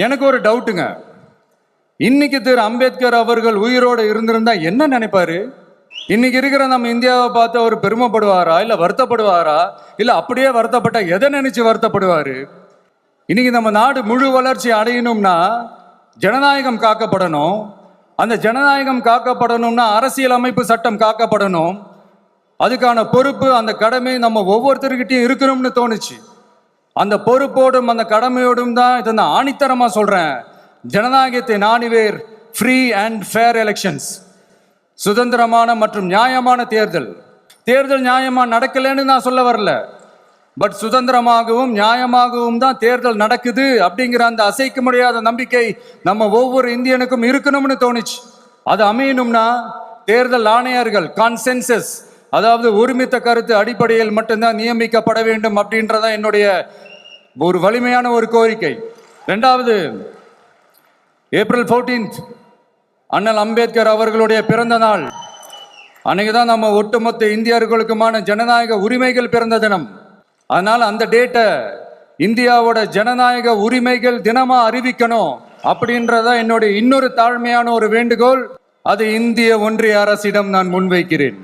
எனக்கு ஒரு டவுட்டுங்க. இன்னைக்கு திரு அம்பேத்கர் அவர்கள் உயிரோடு இருந்திருந்தா என்ன நினைப்பாரு? இன்னைக்கு இருக்கிற நம்ம இந்தியாவை பார்த்து அவர் பெருமைப்படுவாரா, இல்ல வருத்தப்படுவாரா, இல்ல அப்படியே வருத்தப்பட்ட எதை நினைச்சு வருத்தப்படுவாரு? இன்னைக்கு நம்ம நாடு முழு வளர்ச்சி அடையணும்னா ஜனநாயகம் காக்கப்படணும். அந்த ஜனநாயகம் காக்கப்படணும்னா அரசியல் அமைப்பு சட்டம் காக்கப்படணும். அதுக்கான பொறுப்பு, அந்த கடமை நம்ம ஒவ்வொருத்தருக்கிட்டையும் இருக்கணும்னு தோணுச்சு. அந்த பொறுப்போடும் அந்த கடமையோடும் தான் இதை நான் ஆணித்தரமா சொல்றேன். ஜனநாயகத்தை நாணிவேர் ஃப்ரீ அண்ட் ஃபேர் எலெக்ஷன்ஸ், சுதந்திரமான மற்றும் நியாயமான தேர்தல். தேர்தல் நியாயமா நடக்கலன்னு நான் சொல்ல வரல, பட் சுதந்திரமாகவும் நியாயமாகவும் தான் தேர்தல் நடக்குது அப்படிங்கிற அந்த அசைக்க முடியாத நம்பிக்கை நம்ம ஒவ்வொரு இந்தியனுக்கும் இருக்கணும்னு தோணுச்சு. அது அமையணும்னா தேர்தல் ஆணையர்கள் கான்சென்சஸ், அதாவது ஒருமித்த கருத்து அடிப்படையில் மட்டும்தான் நியமிக்கப்பட வேண்டும் அப்படின்றதான் என்னுடைய ஒரு வலிமையான ஒரு கோரிக்கை. ரெண்டாவது, ஏப்ரல் 14 அண்ணல் அம்பேத்கர் அவர்களுடைய பிறந்த நாள். அன்னைக்கு தான் நம்ம ஒட்டுமொத்த இந்தியர்களுக்குமான ஜனநாயக உரிமைகள் பிறந்த தினம். அதனால அந்த டேட்டை இந்தியாவோட ஜனநாயக உரிமைகள் தினமா அறிவிக்கணும் அப்படின்றத என்னுடைய இன்னொரு தாழ்மையான ஒரு வேண்டுகோள். அது இந்திய ஒன்றிய அரசிடம் நான் முன்வைக்கிறேன்.